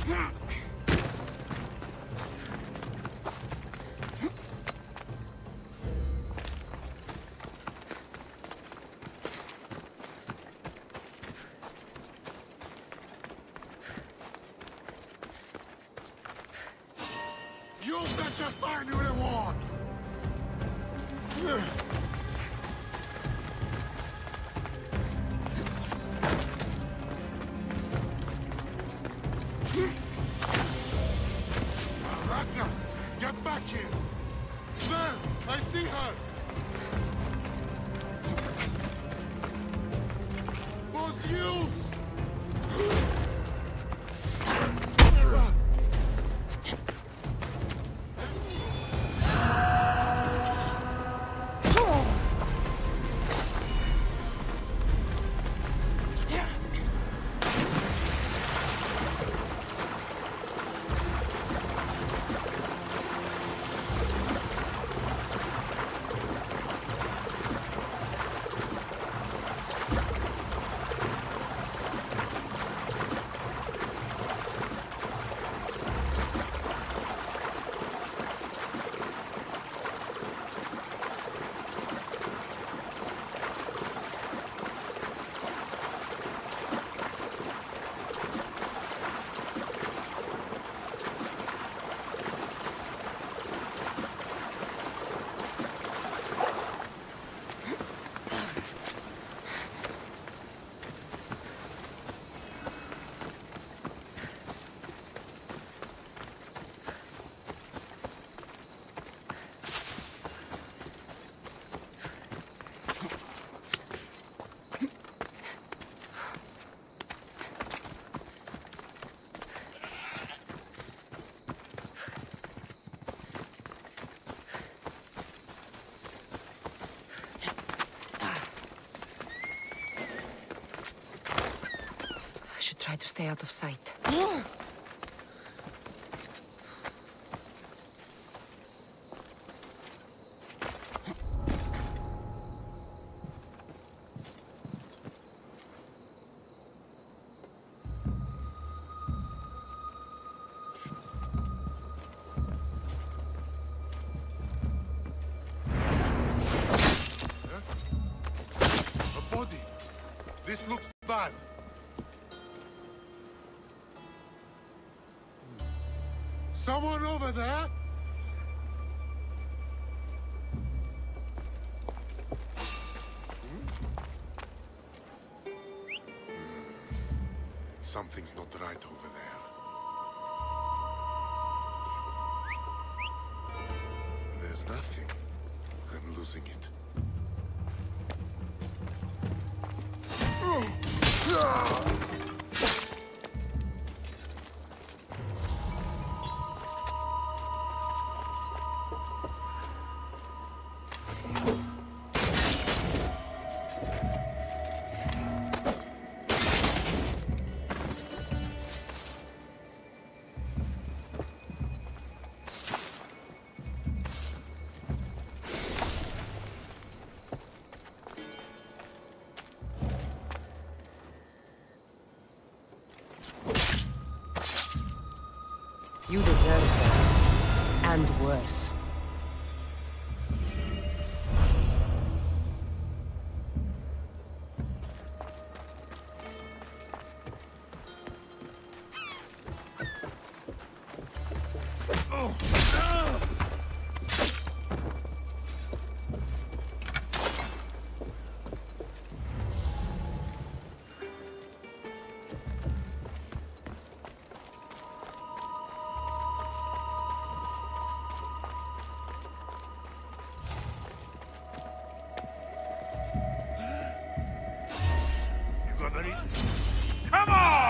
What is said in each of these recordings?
You'll bet your time you reward! Ragnar, get back here! There! I see her! Bozzius! Try to stay out of sight. A body. This looks bad. Someone over there? Something's not right over there. There's nothing. I'm losing it. You deserve it. And worse. Come on!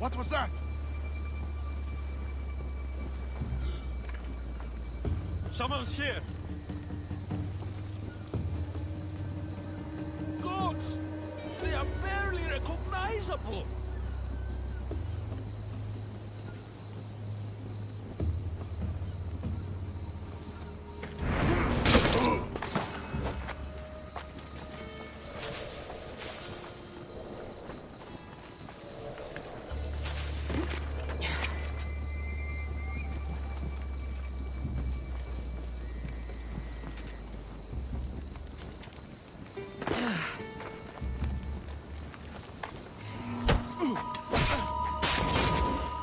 What was that? Someone's here. Gods! They are barely recognizable.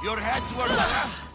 Your heads were back.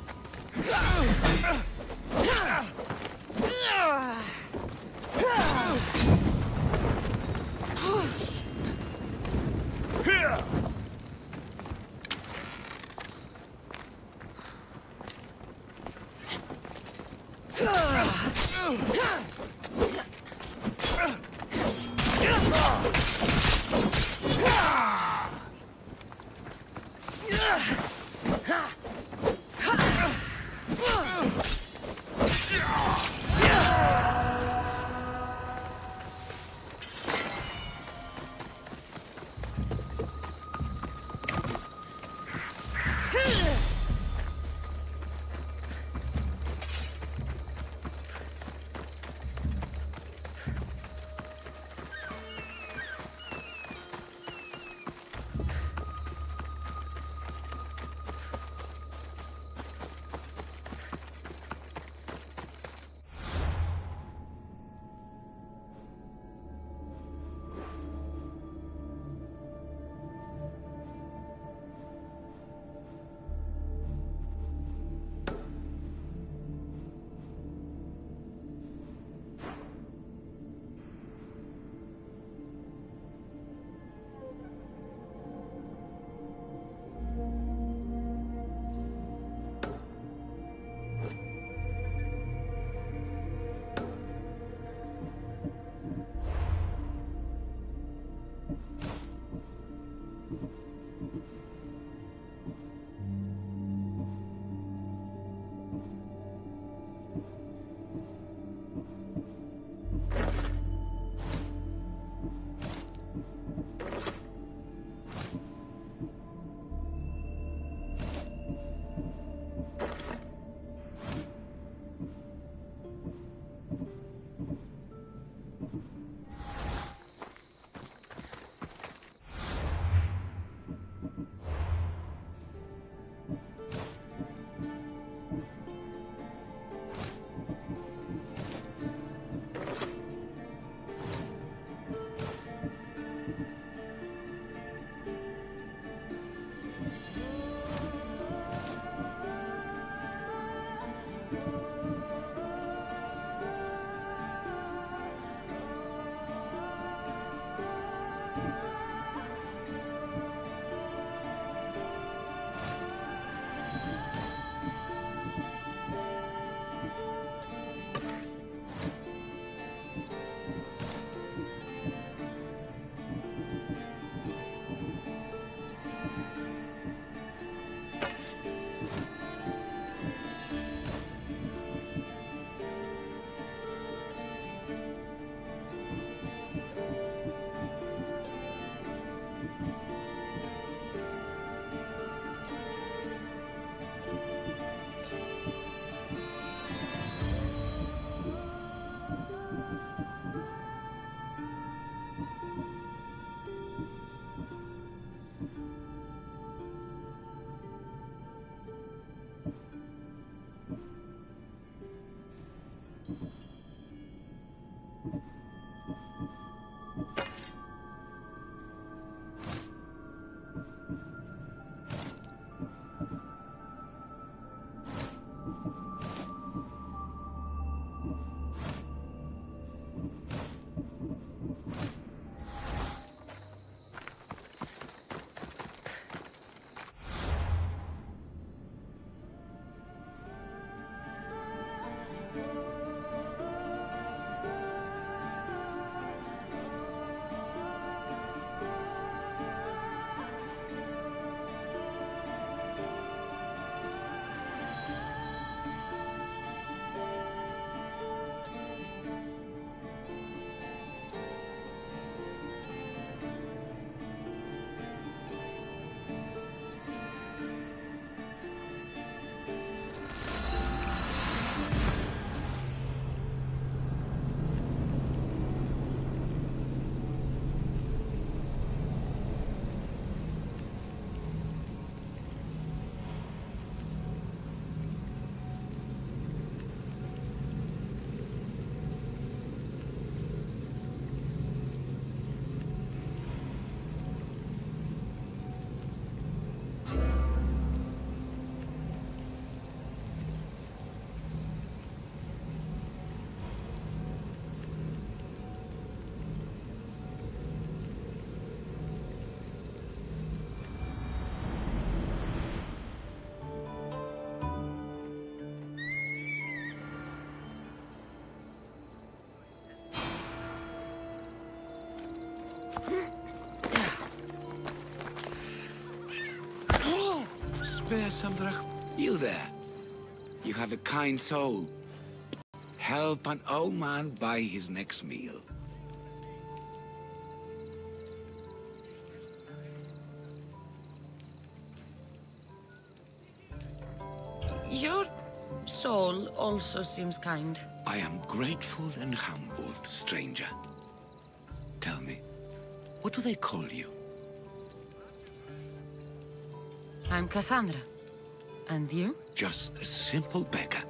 You there. You have a kind soul. Help an old man buy his next meal. Your soul also seems kind. I am grateful and humbled, stranger. Tell me, what do they call you? I'm Cassandra. And you? Just a simple beggar.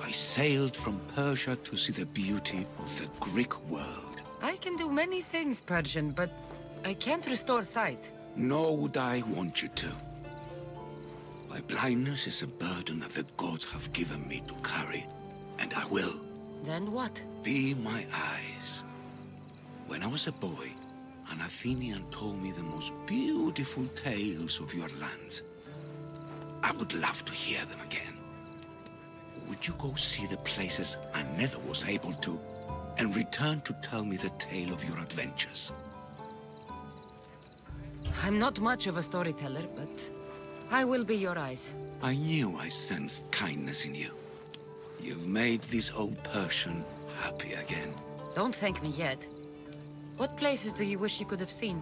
I sailed from Persia to see the beauty of the Greek world. I can do many things, Persian, but I can't restore sight. Nor would I want you to. My blindness is a burden that the gods have given me to carry, and I will. Then what? Be my eyes. When I was a boy, an Athenian told me the most beautiful tales of your lands. I would love to hear them again. Would you go see the places I never was able to, and return to tell me the tale of your adventures? I'm not much of a storyteller, but I will be your eyes. I knew I sensed kindness in you. You've made this old Persian happy again. Don't thank me yet. What places do you wish you could have seen?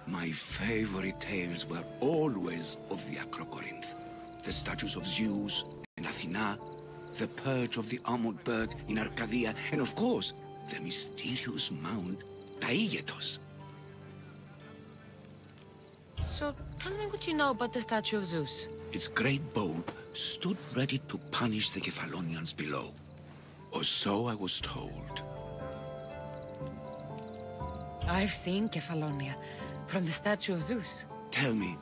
My favorite tales were always of the Acrocorinth. The statues of Zeus and Athena, the perch of the armored bird in Arcadia, and of course, the mysterious mount Taigetos. So, tell me what you know about the statue of Zeus. Its great bow stood ready to punish the Kephalonians below. Or so I was told. I've seen Kephallonia, from the statue of Zeus. Tell me,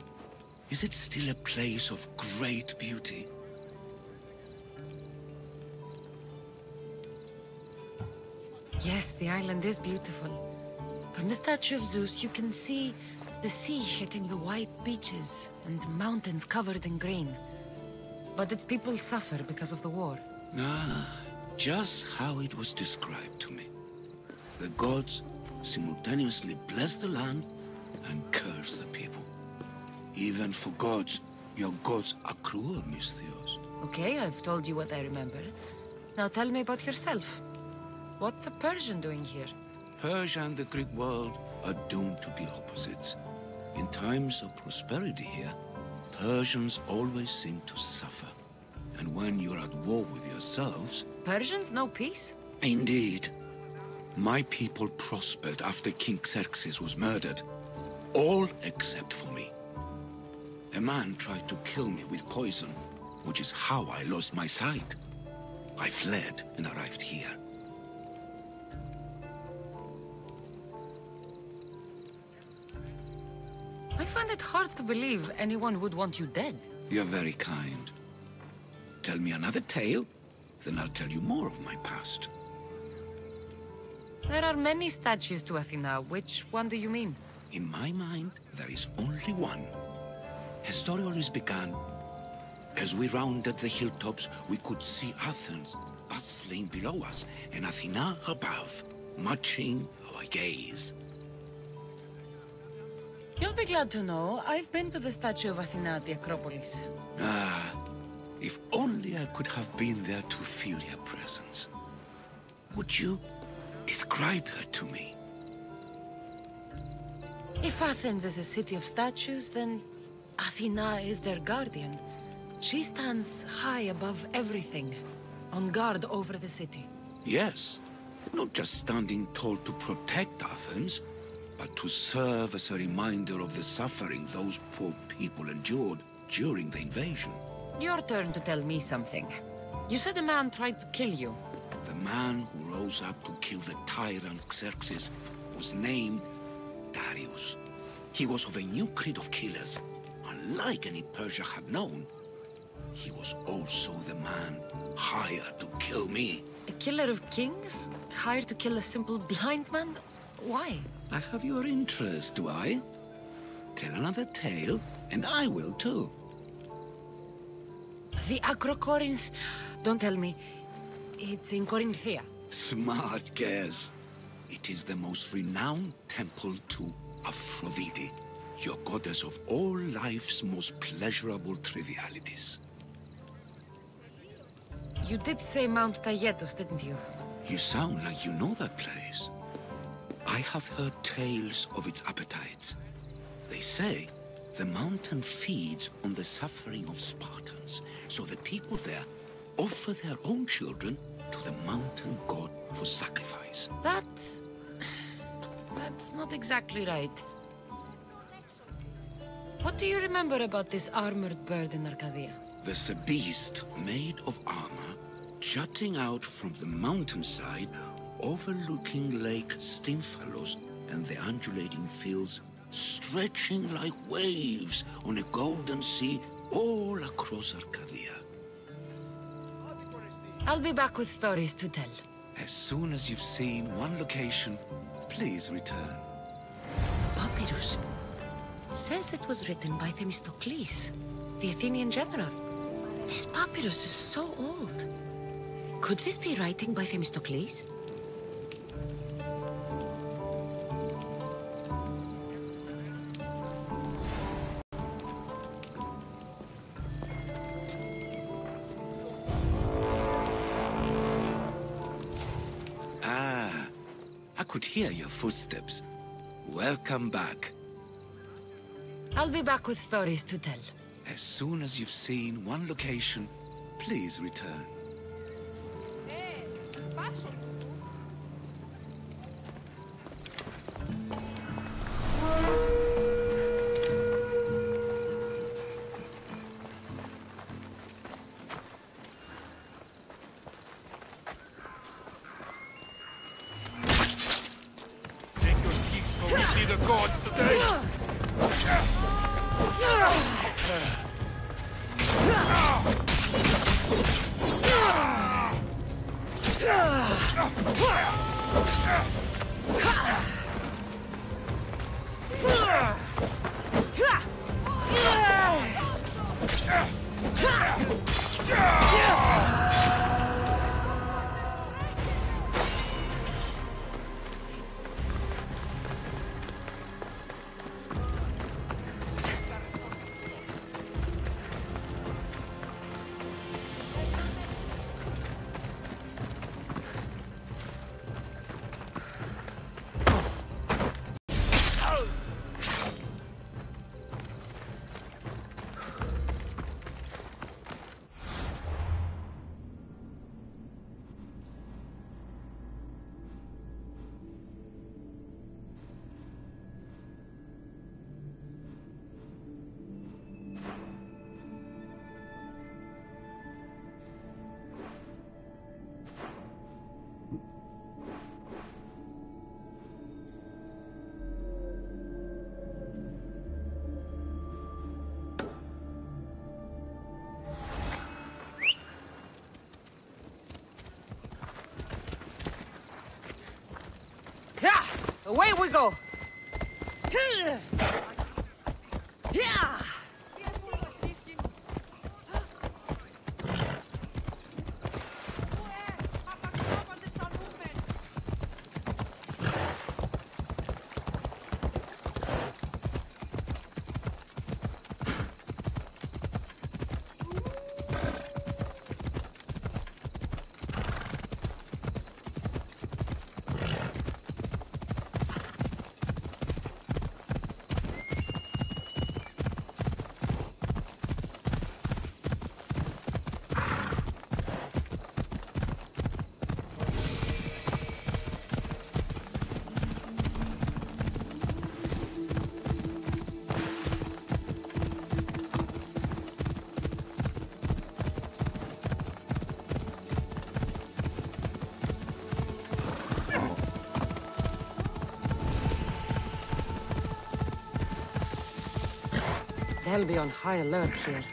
is it still a place of great beauty? Yes, the island is beautiful. From the statue of Zeus, you can see the sea hitting the white beaches and mountains covered in green. But its people suffer because of the war. Just how it was described to me. The gods simultaneously bless the land and curse the people. Even for gods, your gods are cruel, Misthios. Okay, I've told you what I remember. Now tell me about yourself. What's a Persian doing here? Persia and the Greek world are doomed to be opposites. In times of prosperity here, Persians always seem to suffer. And when you're at war with yourselves... Persians know peace? Indeed. My people prospered after King Xerxes was murdered. All except for me. A man tried to kill me with poison, which is how I lost my sight. I fled and arrived here. I find it hard to believe anyone would want you dead. You're very kind. Tell me another tale, then I'll tell you more of my past. There are many statues to Athena. Which one do you mean? In my mind, there is only one. Her story always began. As we rounded the hilltops, we could see Athens bustling below us, and Athena above, matching our gaze. You'll be glad to know, I've been to the statue of Athena at the Acropolis. Ah, if only I could have been there to feel her presence. Would you describe her to me? If Athens is a city of statues, then Athena is their guardian. She stands high above everything, on guard over the city. Yes, not just standing tall to protect Athens, but to serve as a reminder of the suffering those poor people endured during the invasion. Your turn to tell me something. You said a man tried to kill you. The man who rose up to kill the tyrant Xerxes was named Darius. He was of a new creed of killers. Unlike any Persia had known, he was also the man hired to kill me. A killer of kings? Hired to kill a simple blind man? Why? I have your interest, do I? Tell another tale, and I will too. The Acrocorinth... Don't tell me. It's in Corinthia. Smart guess. It is the most renowned temple to Aphrodite, your goddess of all life's most pleasurable trivialities. You did say Mount Taygetos, didn't you? You sound like you know that place. I have heard tales of its appetites. They say the mountain feeds on the suffering of Spartans, so the people there offer their own children to the mountain god for sacrifice. That's not exactly right. What do you remember about this armored bird in Arcadia? There's a beast made of armor jutting out from the mountainside, overlooking Lake Stymphalos and the undulating fields, stretching like waves on a golden sea all across Arcadia. I'll be back with stories to tell. As soon as you've seen one location, please return. Papyrus. Says it was written by Themistocles, the Athenian general. This papyrus is so old. Could this be writing by Themistocles? Ah, I could hear your footsteps. Welcome back. I'll be back with stories to tell. As soon as you've seen one location, please return. Take your peace when we see the gods today! Away we go! Yeah! They'll be on high alert here.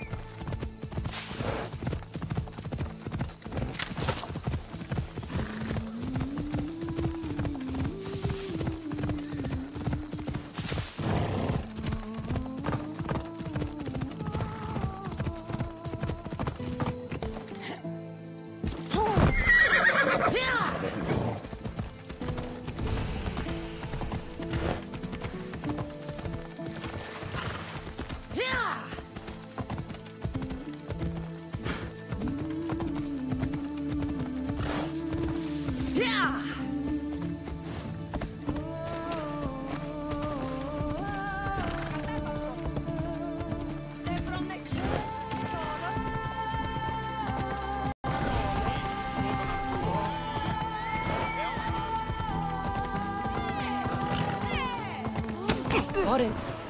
Corinth,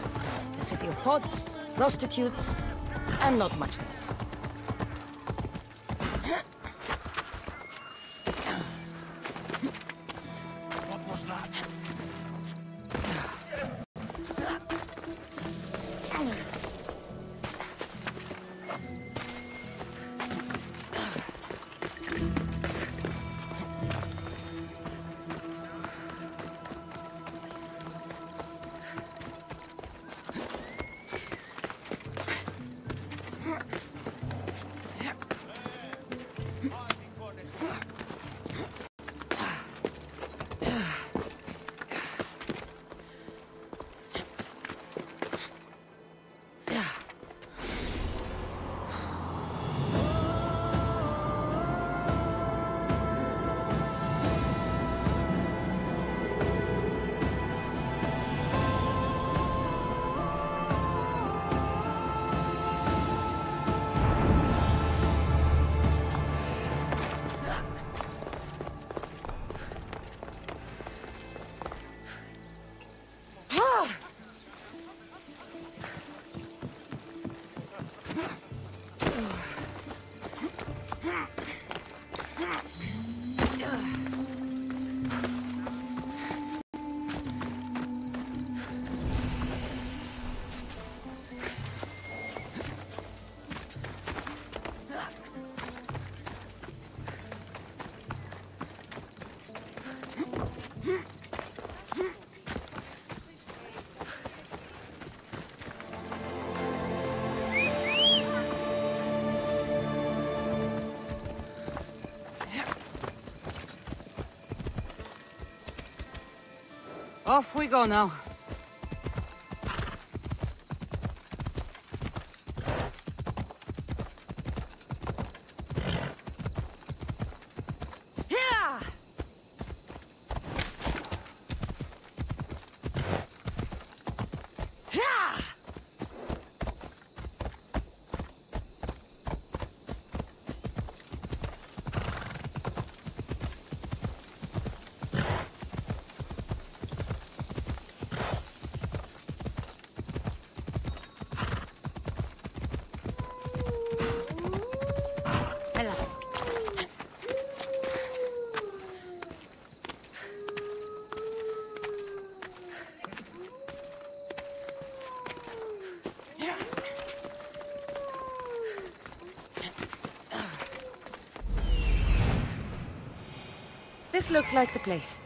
the city of pots, prostitutes, and not much else. What was that? Off we go now. This looks like the place.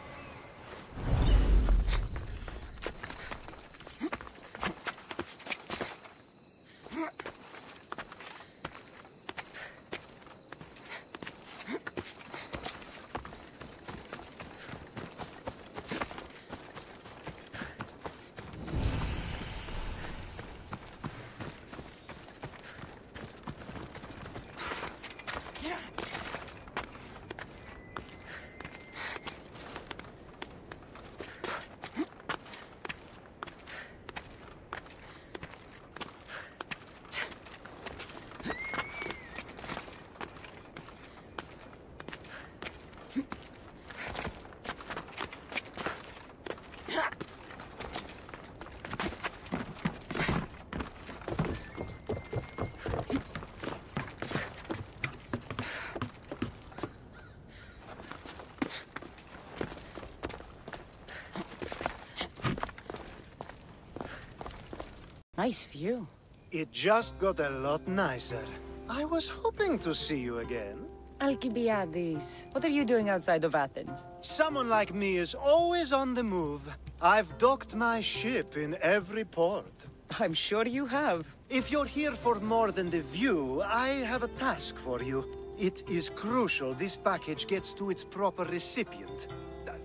Nice view. It just got a lot nicer. I was hoping to see you again. Alcibiades, what are you doing outside of Athens? Someone like me is always on the move. I've docked my ship in every port. I'm sure you have. If you're here for more than the view, I have a task for you. It is crucial this package gets to its proper recipient.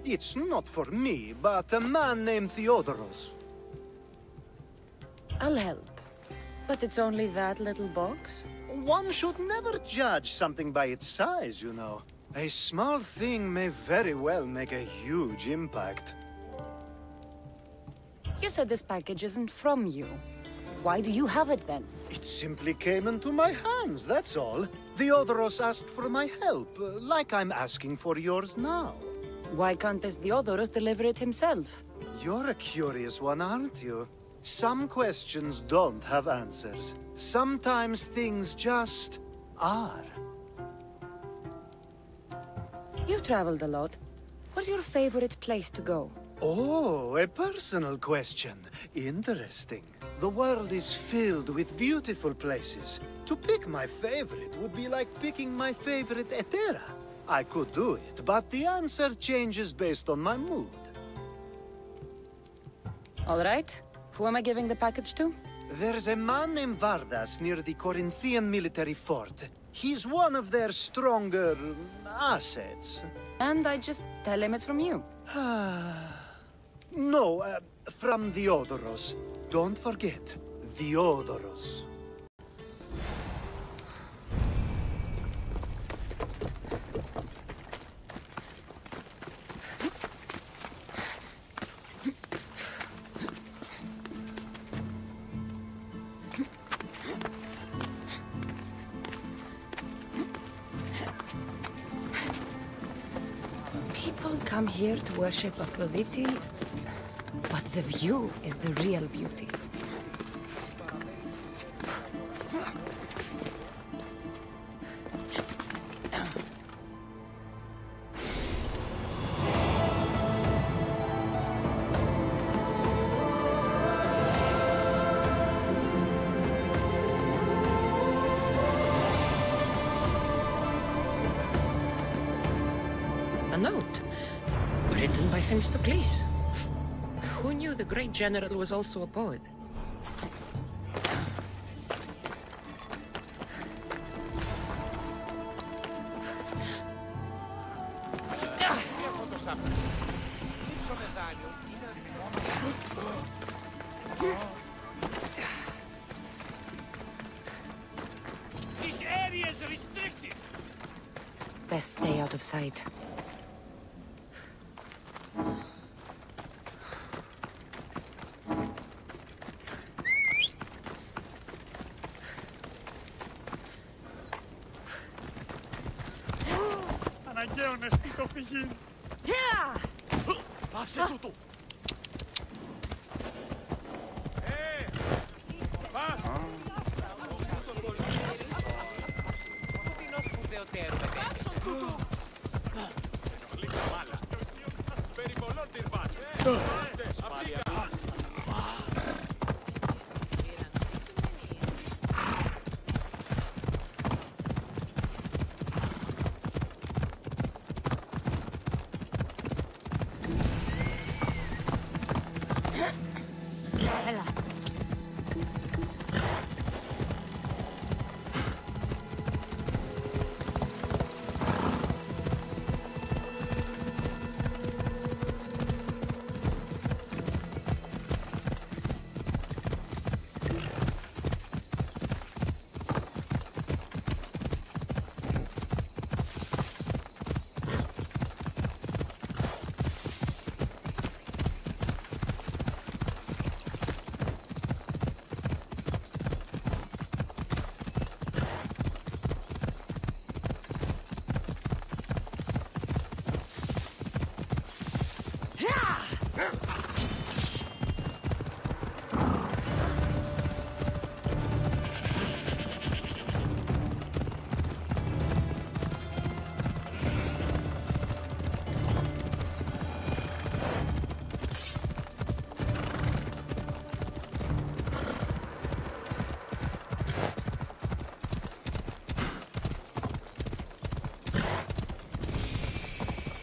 It's not for me, but a man named Theodoros. I'll help. But it's only that little box? One should never judge something by its size, you know. A small thing may very well make a huge impact. You said this package isn't from you. Why do you have it then? It simply came into my hands, that's all. Theodoros asked for my help, like I'm asking for yours now. Why can't this Theodoros deliver it himself? You're a curious one, aren't you? Some questions don't have answers. Sometimes things just are. You've traveled a lot. What's your favorite place to go? Oh, a personal question. Interesting. The world is filled with beautiful places. To pick my favorite would be like picking my favorite Etera. I could do it, but the answer changes based on my mood. All right. Who am I giving the package to? There's a man named Vardas near the Corinthian military fort. He's one of their stronger assets. And I just tell him it's from you. No, from Theodoros. Don't forget, Theodoros. People come here to worship Aphrodite, but the view is the real beauty. A note, written by Themistocles. Who knew the great general was also a poet? This area is restricted. Best stay out of sight. Αναγκαίο να στείλω φυγή. Πάσε τούτο.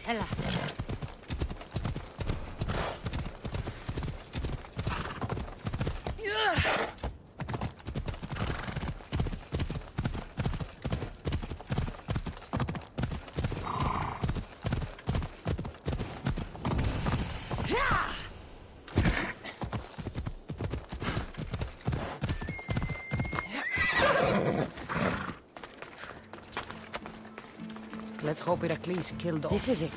Ella. Let's hope Heracles killed all. This is it.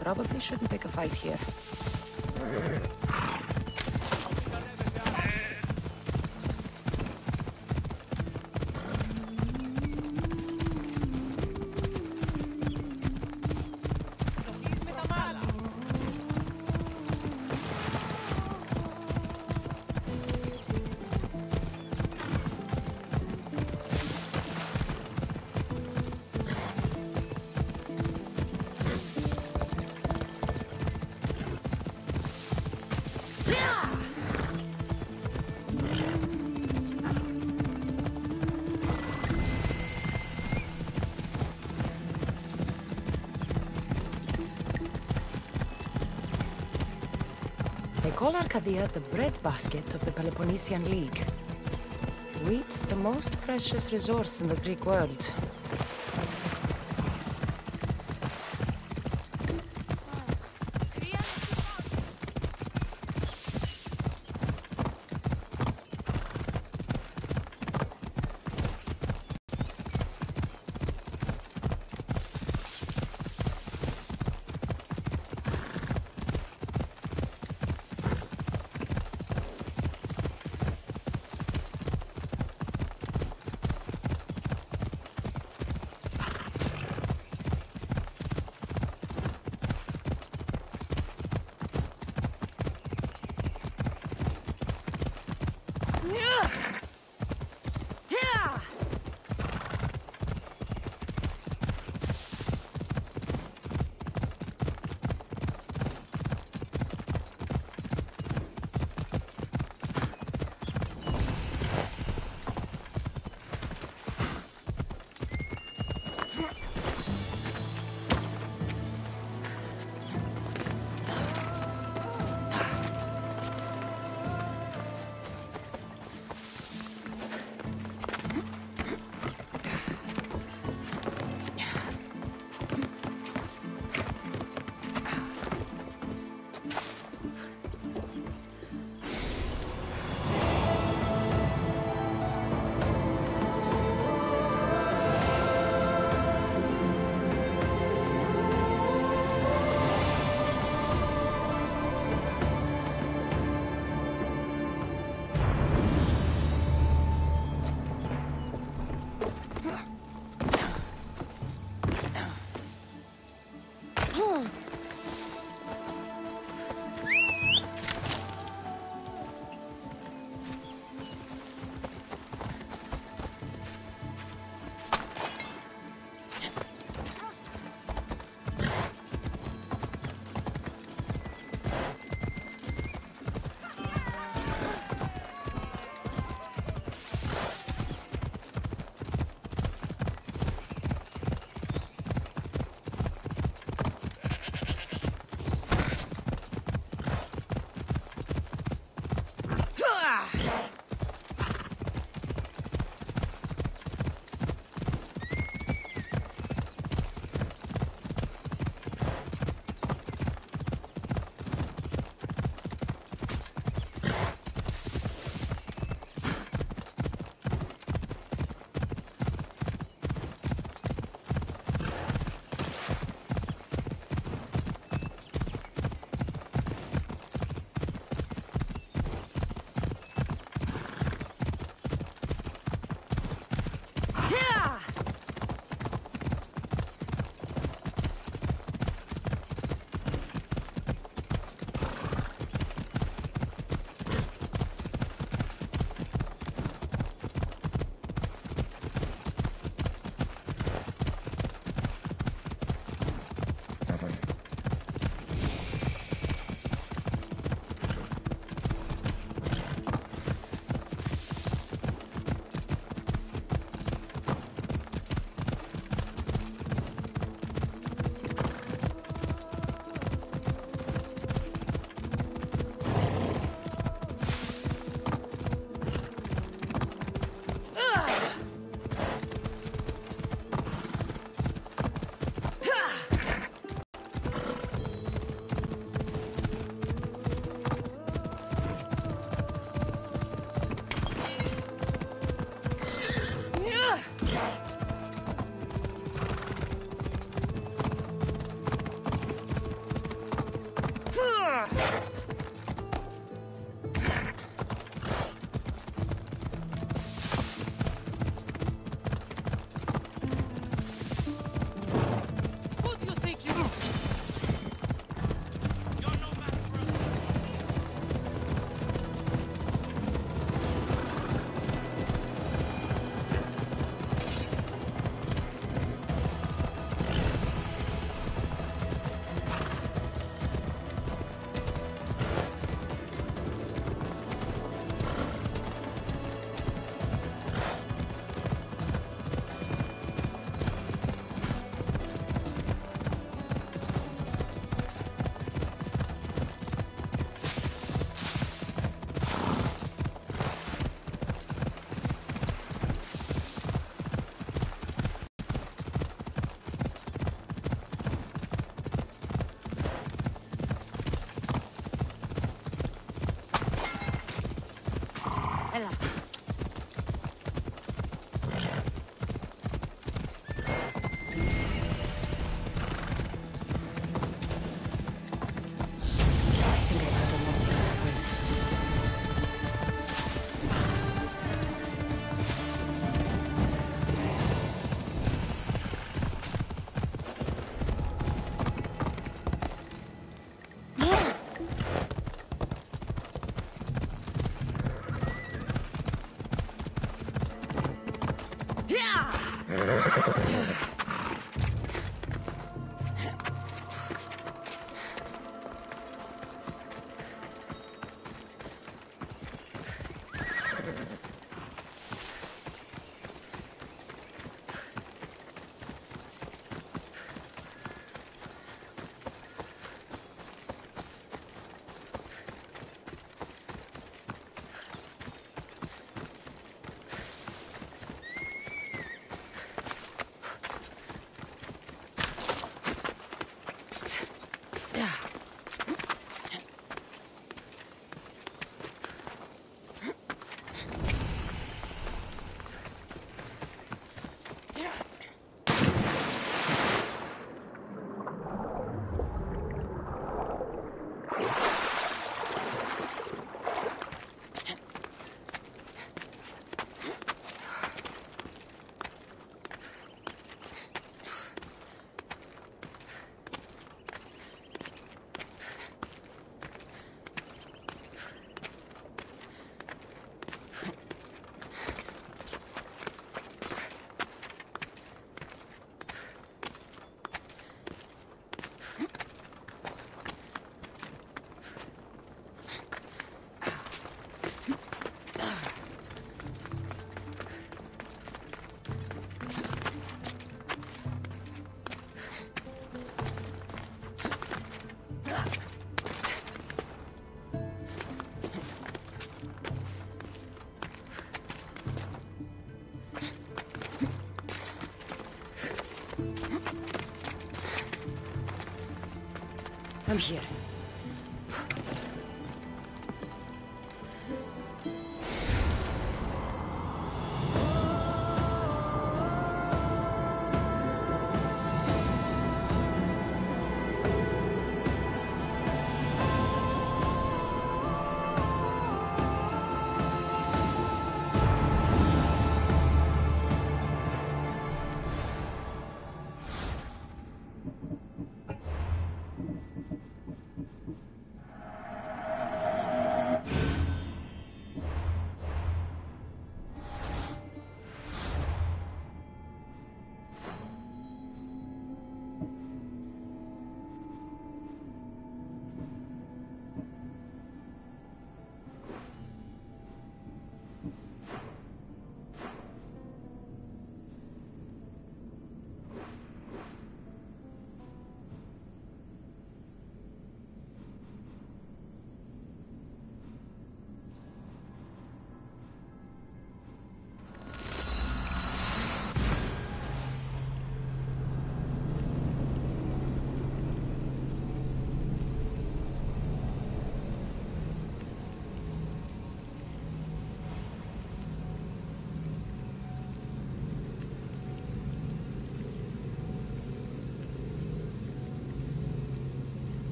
Probably shouldn't pick a fight here. They call Arcadia the breadbasket of the Peloponnesian League. Wheat's the most precious resource in the Greek world. I'm here.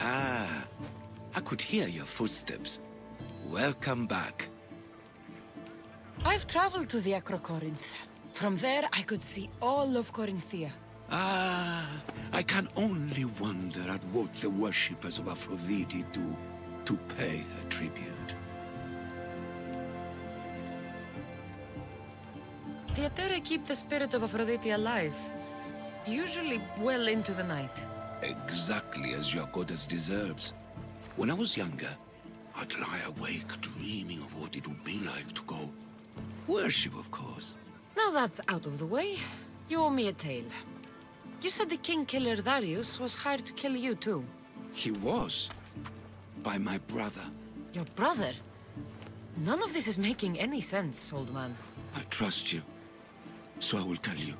Ah, I could hear your footsteps. Welcome back. I've traveled to the Acrocorinth. From there, I could see all of Corinthia. Ah, I can only wonder at what the worshippers of Aphrodite do to pay her tribute. The Aeteri keep the spirit of Aphrodite alive, usually well into the night. Exactly as your goddess deserves. When I was younger, I'd lie awake dreaming of what it would be like to go. Worship, of course. Now that's out of the way, you owe me a tale. You said the king killer Darius was hired to kill you too. He was. By my brother. Your brother? None of this is making any sense, old man. I trust you, so I will tell you.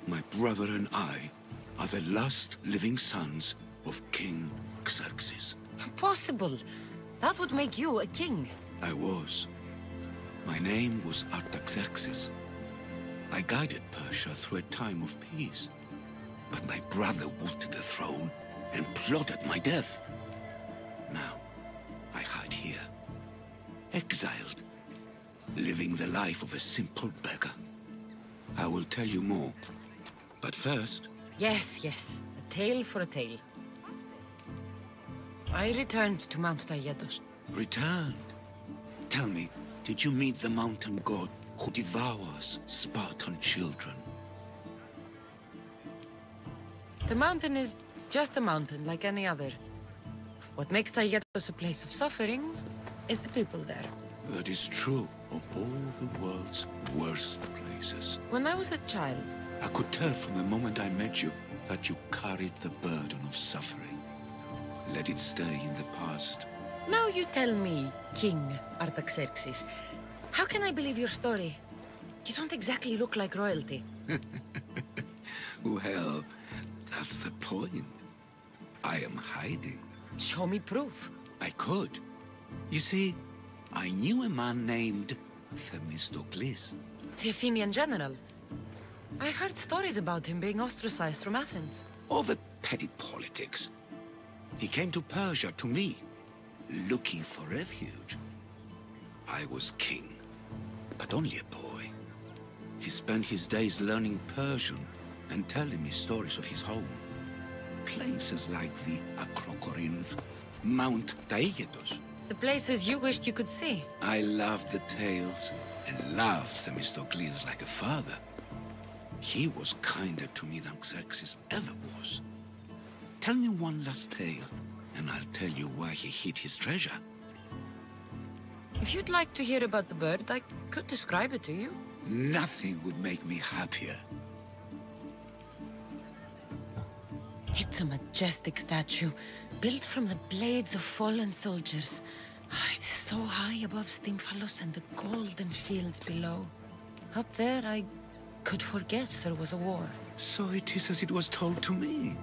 My brother and I are the last living sons of King Xerxes. Impossible. That would make you a king. I was. My name was Artaxerxes. I guided Persia through a time of peace. But my brother wilted the throne and plotted my death. Now, I hide here, exiled, living the life of a simple beggar. I will tell you more, but first... Yes, yes. A tale for a tale. I returned to Mount Taygetos. Returned? Tell me, did you meet the mountain god who devours Spartan children? The mountain is just a mountain, like any other. What makes Taygetos a place of suffering is the people there. That is true of all the world's worst places. When I was a child, I could tell from the moment I met you that you carried the burden of suffering. Let it stay in the past. now you tell me, King Artaxerxes, how can I believe your story? You don't exactly look like royalty. Well, that's the point. I am hiding. Show me proof. I could. You see, I knew a man named Themistocles. The Athenian general. I heard stories about him being ostracized from Athens. Over petty politics. He came to Persia to me, looking for refuge. I was king, but only a boy. He spent his days learning Persian and telling me stories of his home. Places like the Acrocorinth, Mount Taygetos. The places you wished you could see. I loved the tales and loved Themistocles like a father. He was kinder to me than Xerxes ever was. Tell me one last tale, and I'll tell you where he hid his treasure. If you'd like to hear about the bird, I could describe it to you. Nothing would make me happier. It's a majestic statue, built from the blades of fallen soldiers. It is so high above Stymphalos and the golden fields below. Up there, I could forget there was a war. So it is as it was told to me.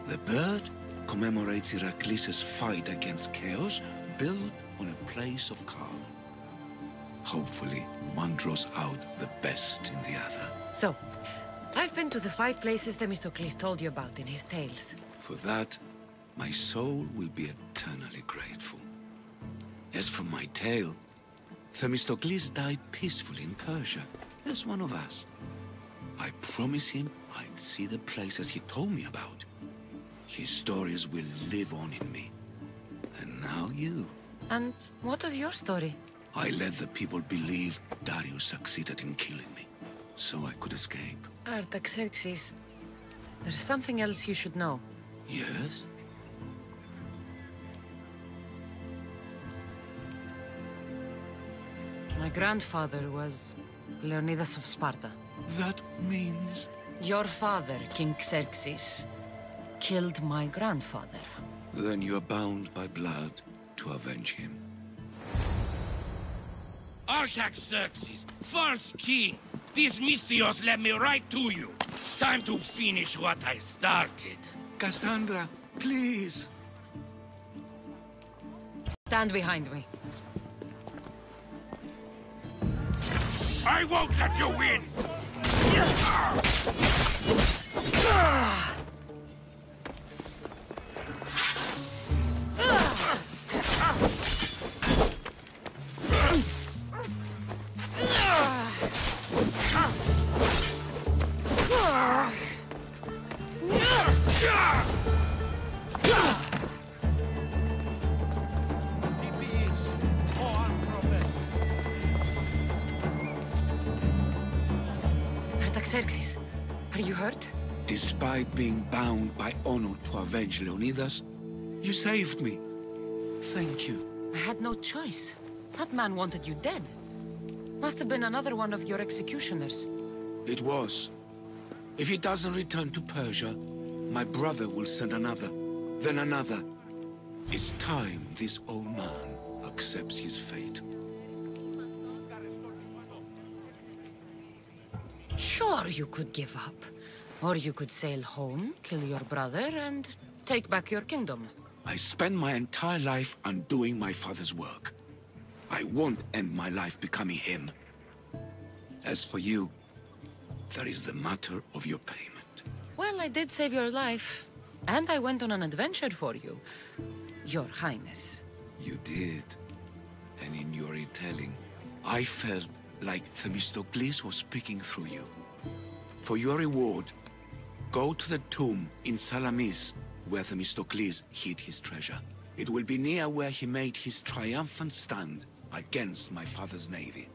The bird commemorates Heracles' fight against chaos, built on a place of calm. Hopefully, one draws out the best in the other. So, I've been to the 5 places Themistocles told you about in his tales. For that, my soul will be eternally grateful. As for my tale, Themistocles died peacefully in Persia, as one of us. I promise him I'd see the places he told me about. His stories will live on in me. And now you. And what of your story? I let the people believe Darius succeeded in killing me, so I could escape. Artaxerxes, there's something else you should know. Yes? My grandfather was Leonidas of Sparta. That means... Your father, King Xerxes, killed my grandfather. Then you are bound by blood to avenge him. Artaxerxes, false king! These Mythios led me right to you. Time to finish what I started. Cassandra, please! Stand behind me. I won't let you win! Artaxerxes, are you hurt? Despite being bound by honor to avenge Leonidas, you saved me. Thank you. I had no choice. That man wanted you dead. Must have been another one of your executioners. It was. If he doesn't return to Persia, my brother will send another, then another. It's time this old man accepts his fate. Sure, you could give up. Or you could sail home, kill your brother, and take back your kingdom. I spent my entire life undoing my father's work. I won't end my life becoming him. As for you, there is the matter of your payment. Well, I did save your life. And I went on an adventure for you, Your Highness. You did. And in your retelling, I felt like Themistocles was speaking through you. For your reward, go to the tomb in Salamis, where Themistocles hid his treasure. It will be near where he made his triumphant stand against my father's navy.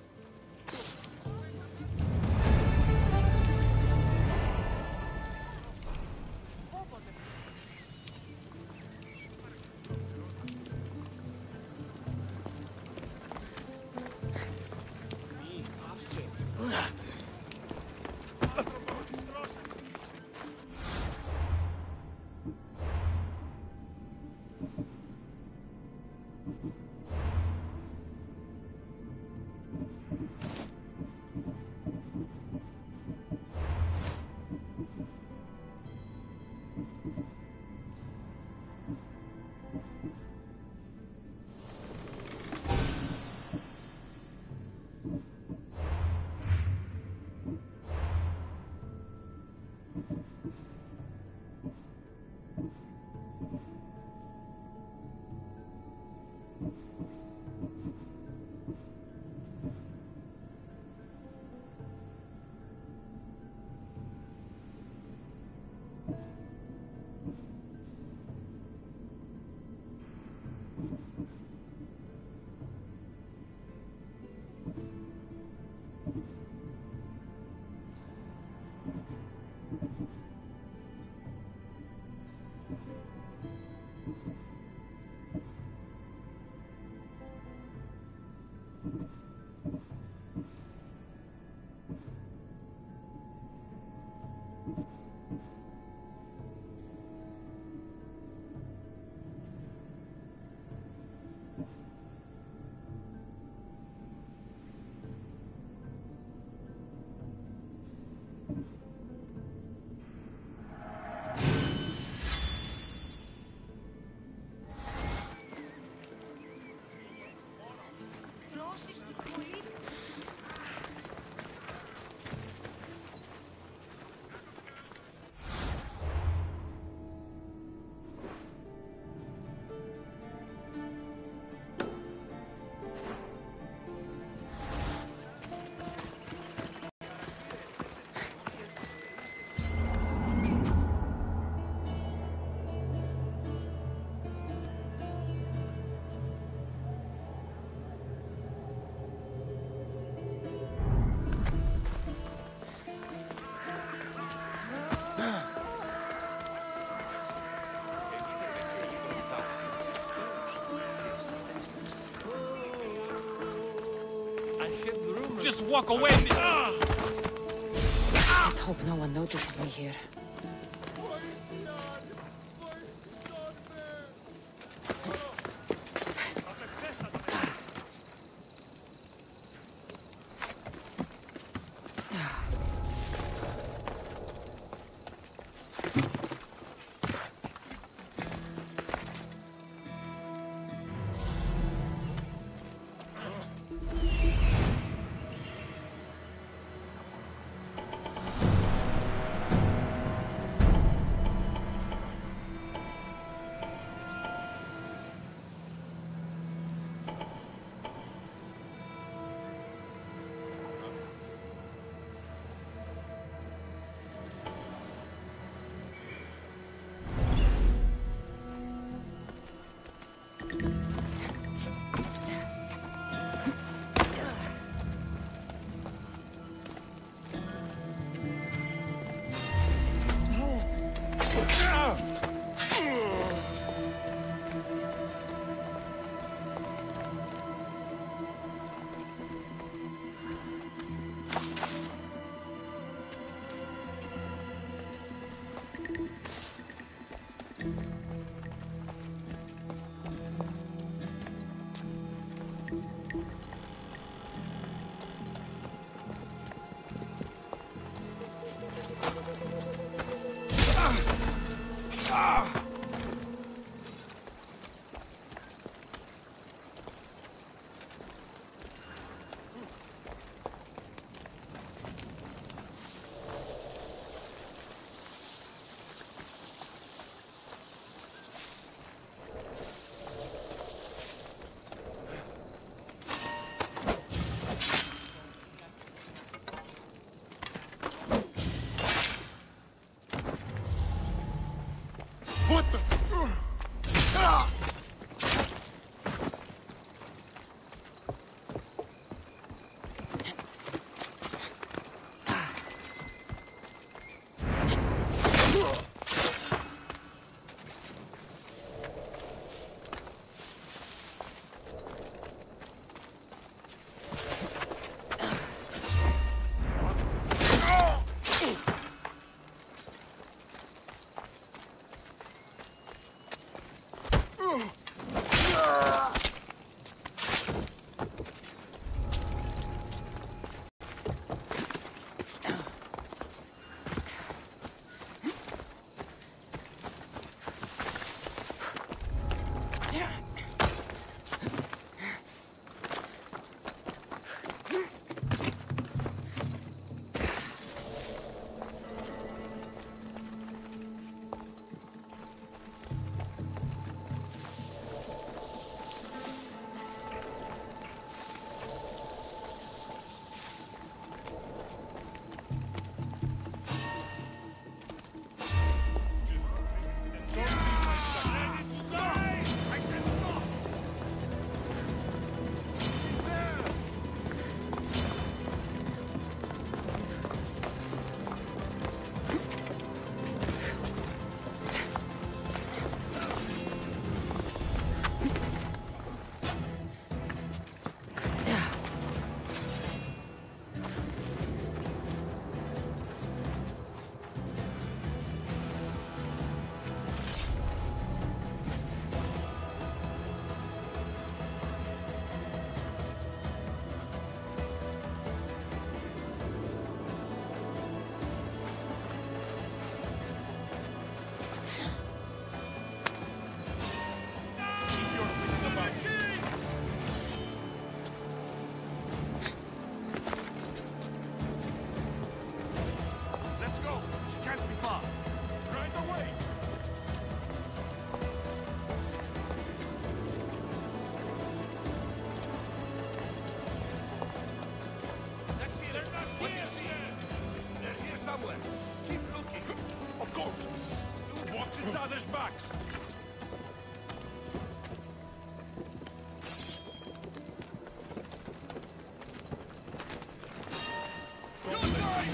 Just walk away! Let's hope no one notices me here.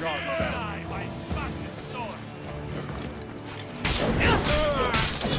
Die by sparkling sword. Destroy them!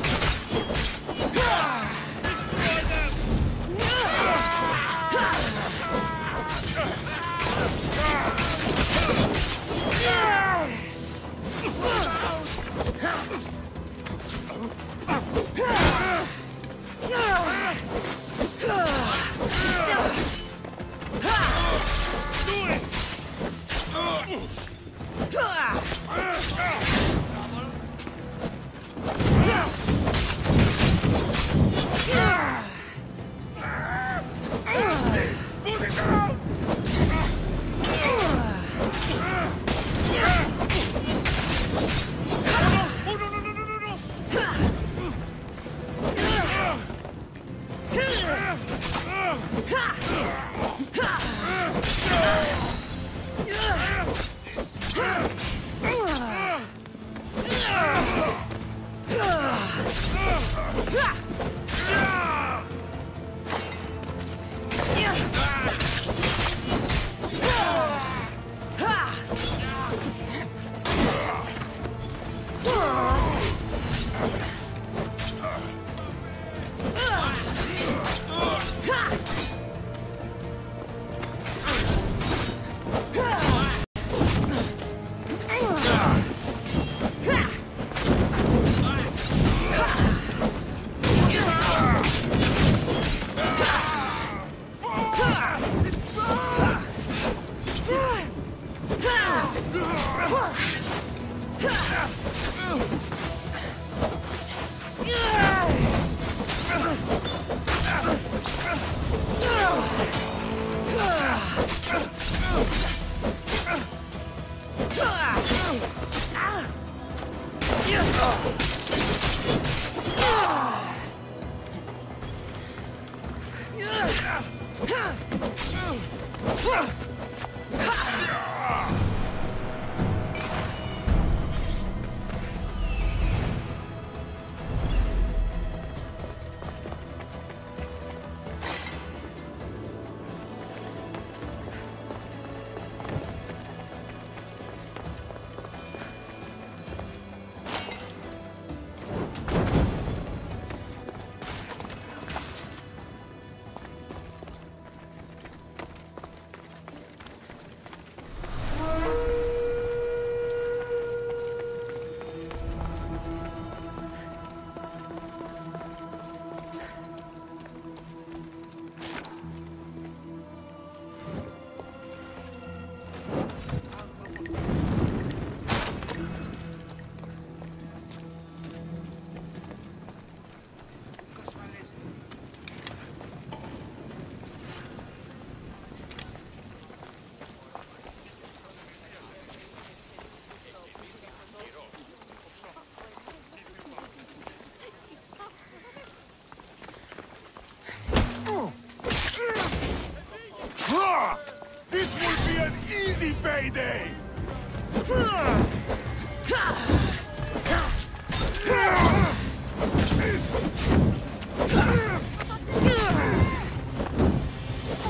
This will be an easy payday!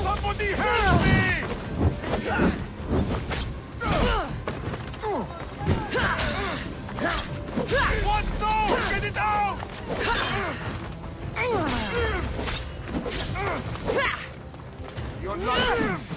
Somebody help me! What? No! Get it out! You're not this!